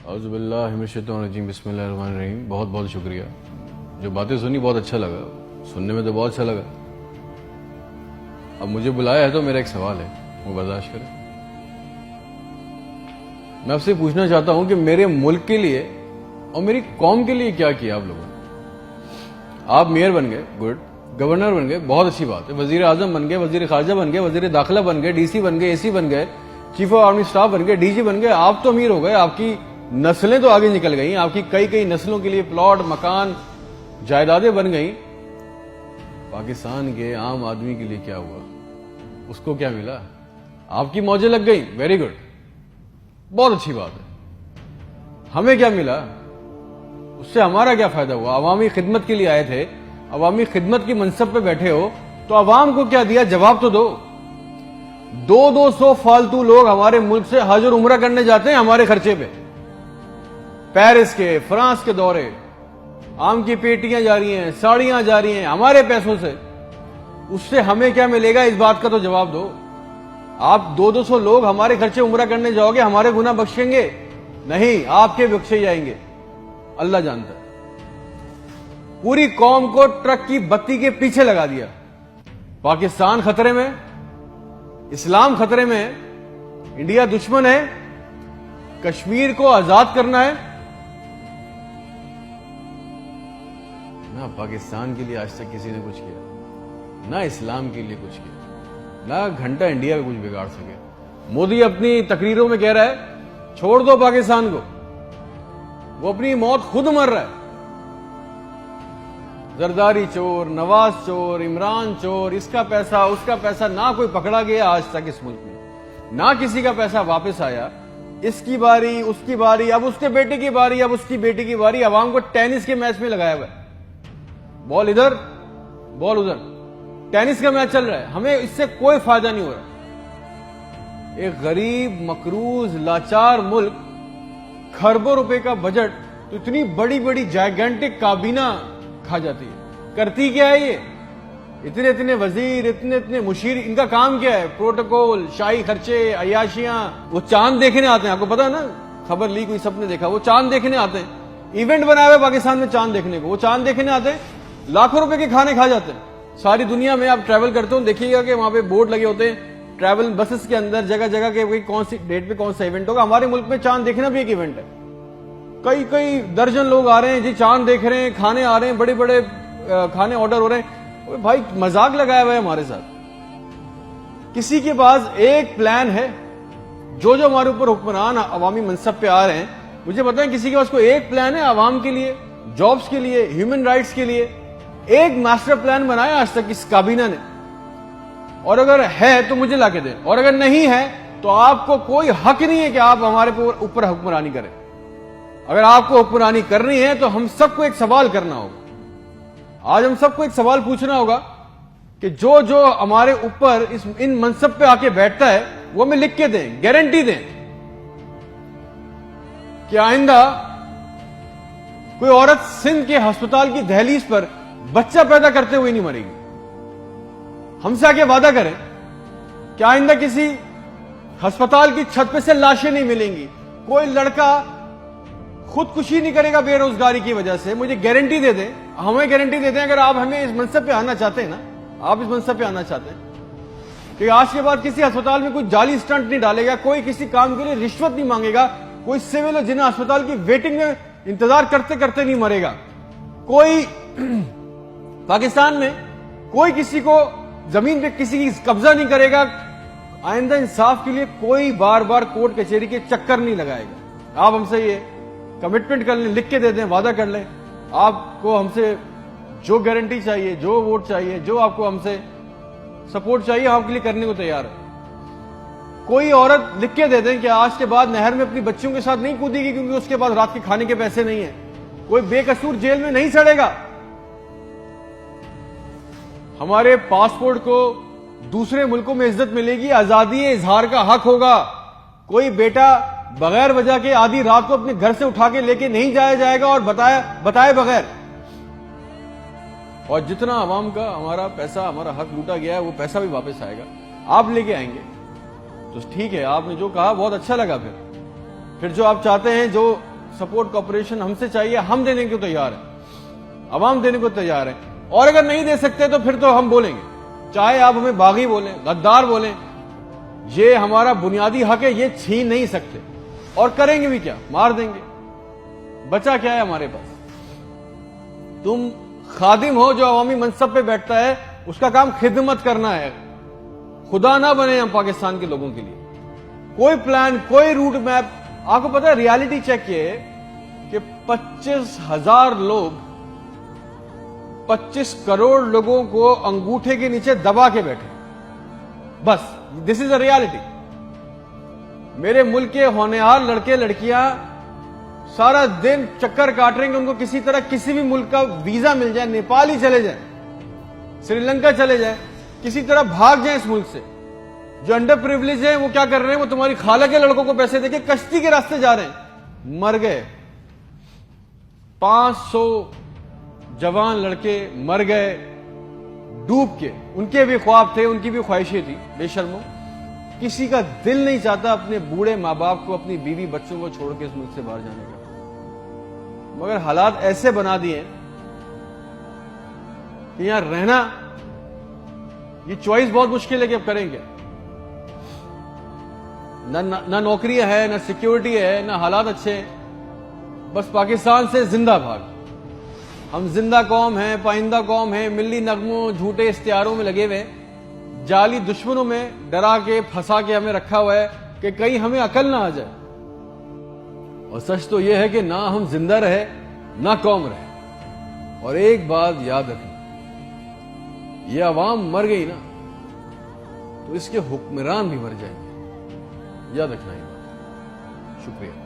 اعوذ باللہ من الشیطان الرجیم، بسم اللہ الرحمن الرحیم۔ بہت بہت شکریہ، جو باتیں سنی بہت اچھا لگا، سننے میں تو بہت اچھا لگا۔ اب مجھے بلایا ہے تو میرا ایک سوال ہے، وہ برداشت کریں۔ میں آپ سے پوچھنا چاہتا ہوں کہ میرے ملک کے لیے اور میری قوم کے لیے کیا کیا آپ لوگوں نے؟ آپ میئر بن گئے، گڈ، گورنر بن گئے، بہت اچھی بات ہے، وزیر اعظم بن گئے، وزیر خارجہ بن گئے، وزیر داخلہ بن گئے، ڈی سی بن گئے، اے سی بن گئے، چیف آف آرمی اسٹاف بن گئے، ڈی جی بن گئے۔ آپ تو امیر ہو گئے، آپ کی نسلیں تو آگے نکل گئیں، آپ کی کئی نسلوں کے لیے پلاٹ، مکان، جائیدادیں بن گئیں۔ پاکستان کے عام آدمی کے لیے کیا ہوا؟ اس کو کیا ملا؟ آپ کی موجیں لگ گئیں، ویری گڈ، بہت اچھی بات ہے۔ ہمیں کیا ملا؟ اس سے ہمارا کیا فائدہ ہوا؟ عوامی خدمت کے لیے آئے تھے، عوامی خدمت کی منصب پہ بیٹھے ہو تو عوام کو کیا دیا؟ جواب تو دو۔ 200 فالتو لوگ ہمارے ملک سے حج اور عمرہ کرنے جاتے ہیں ہمارے خرچے پہ، پیرس کے، فرانس کے دورے، آم کی پیٹیاں جا رہی ہیں، ساڑیاں جا رہی ہیں ہمارے پیسوں سے۔ اس سے ہمیں کیا ملے گا؟ اس بات کا تو جواب دو۔ آپ 200 لوگ ہمارے خرچے عمرہ کرنے جاؤ گے، ہمارے گناہ بخشیں گے؟ نہیں، آپ کے بخشے جائیں گے، اللہ جانتا ہے۔ پوری قوم کو ٹرک کی بتی کے پیچھے لگا دیا۔ پاکستان خطرے میں، اسلام خطرے میں ہے، انڈیا دشمن ہے، کشمیر کو آزاد کرنا ہے۔ نہ پاکستان کے لیے آج تک کسی نے کچھ کیا، نہ اسلام کے لیے کچھ کیا، نہ گھنٹہ انڈیا میں کچھ بگاڑ سکے۔ مودی اپنی تقریروں میں کہہ رہا ہے چھوڑ دو پاکستان کو، وہ اپنی موت خود مر رہا ہے۔ زرداری چور، نواز چور، عمران چور، اس کا پیسہ نہ کوئی پکڑا گیا آج تک اس ملک میں، نہ کسی کا پیسہ واپس آیا۔ اس کی باری، اس کی باری، اب اس کے بیٹے کی باری، اب اس کی بیٹی کی باری۔ عوام کو ٹینس کے میچ میں لگایا ہوا ہے، بال ادھر بال ادھر، ٹینس کا میچ چل رہا ہے، ہمیں اس سے کوئی فائدہ نہیں ہو رہا۔ ایک غریب، مقروض، لاچار ملک، کھربوں روپے کا بجٹ تو اتنی بڑی بڑی جائگنٹک کابینہ کھا جاتی ہے۔ کرتی کیا ہے یہ؟ اتنے وزیر، اتنے مشیر، ان کا کام کیا ہے؟ پروٹوکول، شاہی خرچے، عیاشیاں۔ وہ چاند دیکھنے آتے ہیں، آپ کو پتا ہے نا، خبر لیک ہوئی، سب نے دیکھا، وہ چاند دیکھنے آتے ہیں، ایونٹ بنا ہوا ہے پاکستان میں چاند دیکھنے کو، وہ چاند دیکھنے آتے ہیں، لاکھوں روپے کے کھانے کھا جاتے ہیں۔ ساری دنیا میں آپ ٹریول کرتے ہو، دیکھیے گا کہ وہاں پہ بورڈ لگے ہوتے ہیں ٹریول بسز کے اندر، جگہ جگہ کے کون سی ڈیٹ پہ کون سا ایونٹ ہوگا۔ ہمارے ملک میں چاند دیکھنا بھی ایک ایونٹ ہے، کئی درجن لوگ آ رہے ہیں جی، چاند دیکھ رہے ہیں، کھانے آ رہے ہیں، بڑے بڑے کھانے آرڈر ہو رہے ہیں۔ بھائی مذاق لگایا ہوا ہے ہمارے ساتھ۔ کسی کے پاس ایک پلان ہے؟ جو ہمارے اوپر حکمران عوامی منصب پہ آ رہے ہیں، مجھے بتائیں کسی کے پاس کوئی ایک پلان ہے عوام کے لیے، جابز کے لیے، ہیومن رائٹس کے لیے؟ ایک ماسٹر پلان بنایا آج تک اس کابینہ نے؟ اور اگر ہے تو مجھے لا کے دیں، اور اگر نہیں ہے تو آپ کو کوئی حق نہیں ہے کہ آپ ہمارے اوپر حکمرانی کریں۔ اگر آپ کو حکمرانی کرنی ہے تو ہم سب کو ایک سوال کرنا ہوگا، آج ہم سب کو ایک سوال پوچھنا ہوگا کہ جو ہمارے اوپر ان منصب پہ آ کے بیٹھتا ہے وہ ہمیں لکھ کے دیں، گارنٹی دیں کہ آئندہ کوئی عورت سندھ کے ہسپتال کی دہلیز پر بچہ پیدا کرتے ہوئے نہیں مرے گی۔ ہم سے آگے وعدہ کریں کہ آئندہ کسی ہسپتال کی چھت پہ سے لاشیں نہیں ملیں گی، کوئی لڑکا خودکشی نہیں کرے گا بے روزگاری کی وجہ سے۔ مجھے گارنٹی دے دیں، ہمیں گارنٹی دے دیں، اگر آپ ہمیں اس منصب پہ آنا چاہتے ہیں نا، آپ اس منصب پہ آنا چاہتے ہیں کہ آج کے بعد کسی ہسپتال میں کوئی جعلی سٹنٹ نہیں ڈالے گا، کوئی کسی کام کے لیے رشوت نہیں مانگے گا، کوئی سول جنہ ہسپتال کی ویٹنگ میں انتظار کرتے کرتے نہیں مرے گا، کوئی پاکستان میں کوئی کسی کو زمین پہ کسی کی قبضہ نہیں کرے گا، آئندہ انصاف کے لیے کوئی بار بار کورٹ کچہری کے چکر نہیں لگائے گا۔ آپ ہم سے یہ کمٹمنٹ کر لیں، لکھ کے دے دیں، وعدہ کر لیں، آپ کو ہم سے جو گارنٹی چاہیے، جو ووٹ چاہیے، جو آپ کو ہم سے سپورٹ چاہیے، ہم آپ کے لیے کرنے کو تیار ہے۔ کوئی عورت لکھ کے دے دیں کہ آج کے بعد نہر میں اپنی بچیوں کے ساتھ نہیں کودے گی کیونکہ اس کے پاس رات کے کھانے کے پیسے نہیں ہیں، کوئی بے قصور جیل میں نہیں سڑے گا، ہمارے پاسپورٹ کو دوسرے ملکوں میں عزت ملے گی، آزادی اظہار کا حق ہوگا، کوئی بیٹا بغیر وجہ کے آدھی رات کو اپنے گھر سے اٹھا کے لے کے نہیں جایا جائے گا اور بتائے بغیر۔ اور جتنا عوام کا ہمارا پیسہ، ہمارا حق لوٹا گیا ہے، وہ پیسہ بھی واپس آئے گا، آپ لے کے آئیں گے تو ٹھیک ہے۔ آپ نے جو کہا بہت اچھا لگا، پھر جو آپ چاہتے ہیں، جو سپورٹ کوپریشن ہم سے چاہیے، ہم دینے کو تیار ہیں، عوام دینے کو تیار ہے، اور اگر نہیں دے سکتے تو پھر تو ہم بولیں گے، چاہے آپ ہمیں باغی بولیں، غدار بولیں، یہ ہمارا بنیادی حق ہے، یہ چھین نہیں سکتے، اور کریں گے بھی کیا، مار دیں گے، بچا کیا ہے ہمارے پاس۔ تم خادم ہو جو عوامی منصب پہ بیٹھتا ہے، اس کا کام خدمت کرنا ہے، خدا نہ بنے ہم پاکستان کے لوگوں کے لیے۔ کوئی پلان، کوئی روٹ میپ، آپ کو پتا ہے ریالٹی چیک یہ ہے کہ 25,000 لوگ 25 کروڑ لوگوں کو انگوٹھے کے نیچے دبا کے بیٹھے، بس دس از اے ریالٹی۔ میرے ملک کے ہونہار لڑکے لڑکیاں سارا دن چکر کاٹ رہے ہیں کہ ان کو کسی طرح کسی بھی ملک کا ویزا مل جائے، نیپال ہی چلے جائیں، سری لنکا چلے جائیں، کسی طرح بھاگ جائیں اس ملک سے۔ جو انڈر پریویلیج ہیں وہ کیا کر رہے ہیں، وہ تمہاری خالہ کے لڑکوں کو پیسے دے کے کشتی کے راستے جا رہے ہیں، مر گئے 500 جوان لڑکے مر گئے ڈوب کے، ان کے بھی خواب تھے، ان کی بھی خواہشیں تھی، بے شرمو۔ کسی کا دل نہیں چاہتا اپنے بوڑھے ماں باپ کو، اپنی بیوی بچوں کو چھوڑ کے اس ملک سے باہر جانے کا، مگر حالات ایسے بنا دیے کہ یہاں رہنا، یہ چوائس بہت مشکل ہے کہ اب کریں گے، نہ نوکریاں ہے، نہ سیکیورٹی ہے، نہ حالات اچھے ہیں، بس پاکستان سے زندہ بھاگ۔ ہم زندہ قوم ہیں، پائندہ قوم ہیں، ملی نغموں جھوٹے اشتہاروں میں لگے ہوئے، جعلی دشمنوں میں ڈرا کے پھنسا کے ہمیں رکھا ہوا ہے کہ کہیں ہمیں عقل نہ آ جائے، اور سچ تو یہ ہے کہ نہ ہم زندہ رہے نہ قوم رہے۔ اور ایک بات یاد رکھنا، یہ عوام مر گئی نا تو اس کے حکمران بھی مر جائیں گے، یاد رکھنا یہ بات۔ شکریہ۔